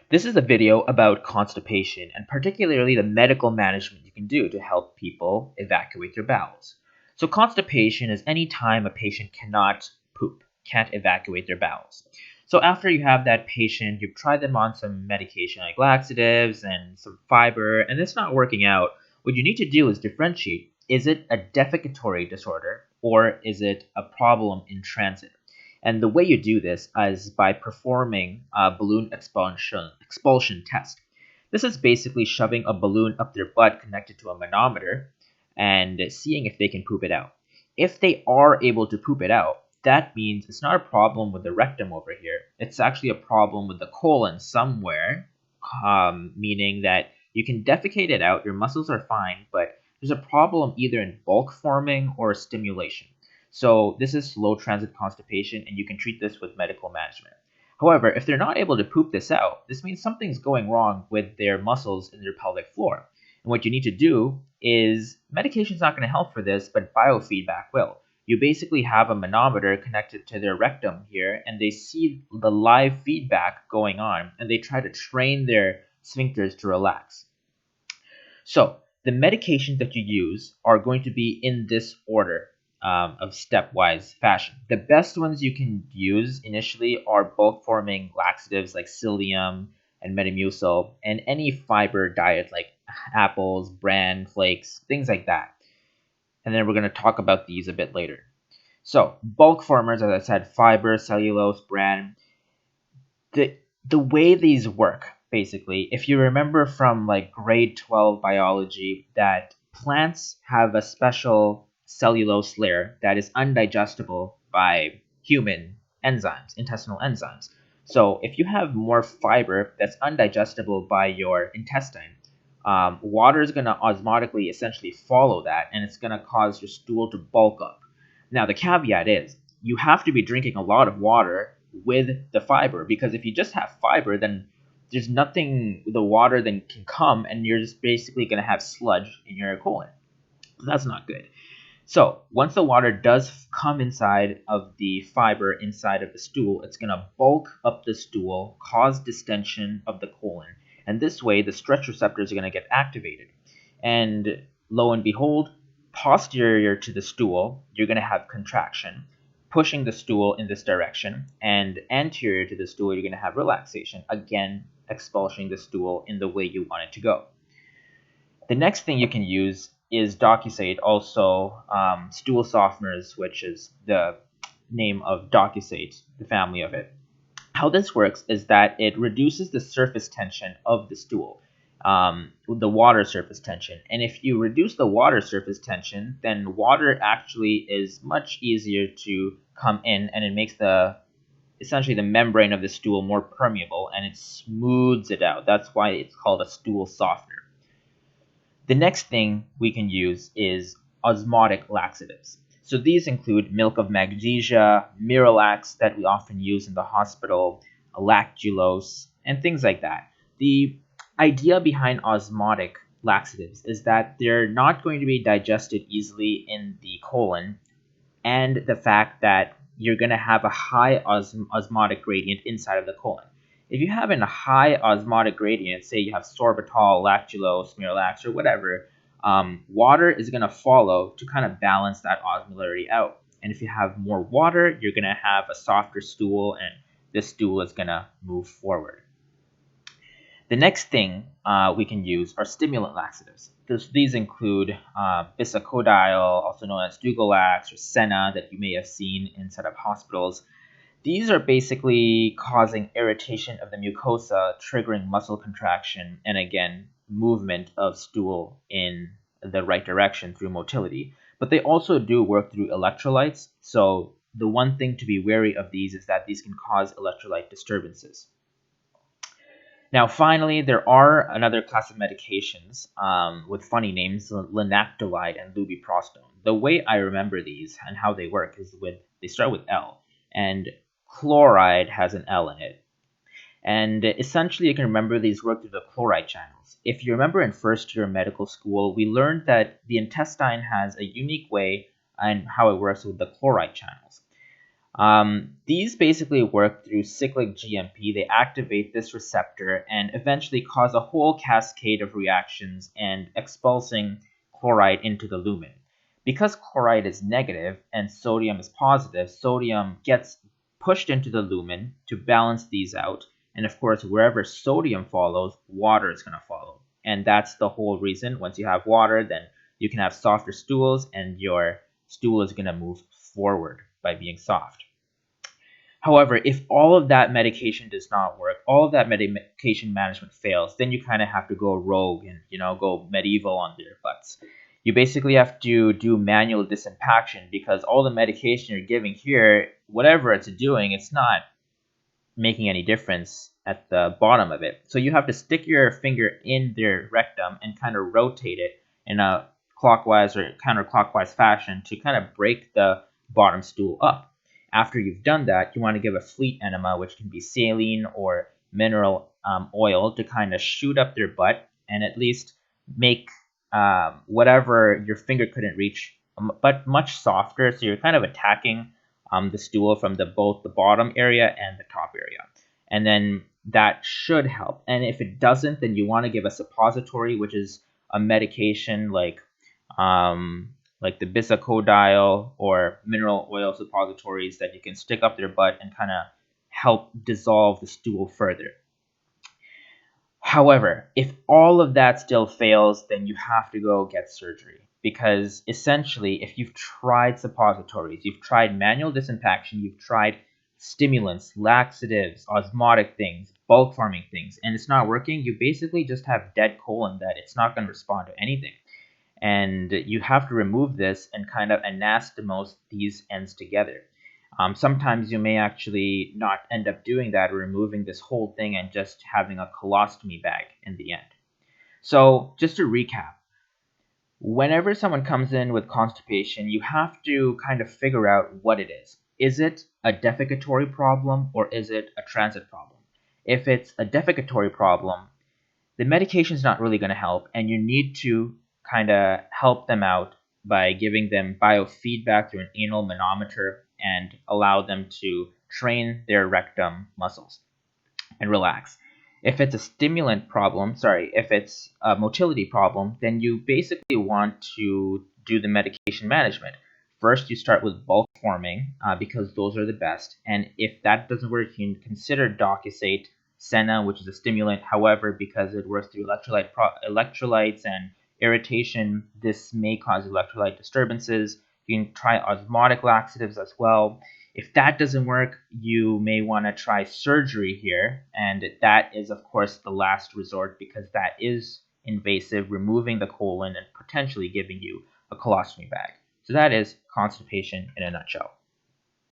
This is a video about constipation and particularly the medical management you can do to help people evacuate their bowels. So constipation is any time a patient cannot poop, can't evacuate their bowels. So after you have that patient, you've tried them on some medication like laxatives and some fiber, and it's not working out. What you need to do is differentiate. Is it a defecatory disorder or is it a problem in transit? And the way you do this is by performing a balloon expulsion test. This is basically shoving a balloon up their butt connected to a manometer and seeing if they can poop it out. If they are able to poop it out, that means it's not a problem with the rectum over here. It's actually a problem with the colon somewhere, meaning that you can defecate it out, your muscles are fine, but there's a problem either in bulk forming or stimulation. So this is slow transit constipation, and you can treat this with medical management. However, if they're not able to poop this out, this means something's going wrong with their muscles in their pelvic floor. And what you need to do is medication's not going to help for this, but biofeedback will. You basically have a manometer connected to their rectum here, and they see the live feedback going on, and they try to train their sphincters to relax. So the medications that you use are going to be in this order of stepwise fashion. The best ones you can use initially are bulk forming laxatives like psyllium and metamucil, and any fiber diet like apples, bran, flakes, things like that. And then we're going to talk about these a bit later. So bulk formers, as I said, fiber, cellulose, bran. The way these work, basically, if you remember from like grade 12 biology, that plants have a special cellulose layer that is undigestible by human enzymes, intestinal enzymes. So if you have more fiber that's undigestible by your intestine, water is going to osmotically essentially follow that, and it's going to cause your stool to bulk up. Now, the caveat is you have to be drinking a lot of water with the fiber, because if you just have fiber, then there's nothing, the water then can come, and you're just basically going to have sludge in your colon. That's not good. So once the water does come inside of the fiber inside of the stool, it's going to bulk up the stool, cause distension of the colon, and this way the stretch receptors are going to get activated. And lo and behold, posterior to the stool, you're going to have contraction, pushing the stool in this direction, and anterior to the stool, you're going to have relaxation, again expulsing the stool in the way you want it to go. The next thing you can use is Docusate, also stool softeners, which is the name of Docusate, the family of it. How this works is that it reduces the surface tension of the stool, the water surface tension. And if you reduce the water surface tension, then water actually is much easier to come in, and it makes essentially the membrane of the stool more permeable, and it smooths it out. That's why it's called a stool softener. The next thing we can use is osmotic laxatives. So these include milk of magnesia, Miralax that we often use in the hospital, lactulose, and things like that. The idea behind osmotic laxatives is that they're not going to be digested easily in the colon, and the fact that you're going to have a high osmotic gradient inside of the colon. If you have a high osmotic gradient, say you have sorbitol, lactulose, Miralax, or whatever, water is going to follow to kind of balance that osmolarity out. And if you have more water, you're going to have a softer stool, and this stool is going to move forward. The next thing we can use are stimulant laxatives. These include bisacodyl, also known as Dugalax or Senna, that you may have seen inside of hospitals. These are basically causing irritation of the mucosa, triggering muscle contraction, and again, movement of stool in the right direction through motility. But they also do work through electrolytes. So the one thing to be wary of these is that these can cause electrolyte disturbances. Now, finally, there are another class of medications with funny names, linaclotide and lubiprostone. The way I remember these and how they work is they start with L, and chloride has an L in it. And essentially, you can remember these work through the chloride channels. If you remember in first year medical school, we learned that the intestine has a unique way and how it works with the chloride channels. These basically work through cyclic GMP. They activate this receptor and eventually cause a whole cascade of reactions and expulsing chloride into the lumen. Because chloride is negative and sodium is positive, sodium gets pushed into the lumen to balance these out. And of course, wherever sodium follows, water is going to follow. And that's the whole reason. Once you have water, then you can have softer stools, and your stool is going to move forward by being soft. However, if all of that medication does not work, all of that medication management fails, then you kind of have to go rogue and go medieval on their butts. You basically have to do manual disimpaction because all the medication you're giving here, whatever it's doing, it's not making any difference at the bottom of it. So you have to stick your finger in their rectum and kind of rotate it in a clockwise or counterclockwise fashion to kind of break the bottom stool up. After you've done that, you want to give a fleet enema, which can be saline or mineral oil, to kind of shoot up their butt and at least make whatever your finger couldn't reach, but much softer. So you're kind of attacking the stool from both the bottom area and the top area. And then that should help. And if it doesn't, then you want to give a suppository, which is a medication like the bisacodyl or mineral oil suppositories that you can stick up their butt and kind of help dissolve the stool further. However, if all of that still fails, then you have to go get surgery. Because essentially, if you've tried suppositories, you've tried manual disimpaction, you've tried stimulants, laxatives, osmotic things, bulk forming things, and it's not working, you basically just have dead colon that it's not going to respond to anything. And you have to remove this and kind of anastomose these ends together. Sometimes you may actually not end up doing that or removing this whole thing and just having a colostomy bag in the end. So just to recap, whenever someone comes in with constipation, you have to kind of figure out what it is. Is it a defecatory problem or is it a transit problem? If it's a defecatory problem, the medication is not really going to help, and you need to kind of help them out by giving them biofeedback through an anal manometer and allow them to train their rectum muscles and relax. If it's a if it's a motility problem, then you basically want to do the medication management. First, you start with bulk forming because those are the best. And if that doesn't work, you can consider Docusate, Senna, which is a stimulant. However, because it works through electrolytes and irritation, this may cause electrolyte disturbances. You can try osmotic laxatives as well. If that doesn't work, you may want to try surgery here, and that is, of course, the last resort because that is invasive, removing the colon and potentially giving you a colostomy bag. So that is constipation in a nutshell.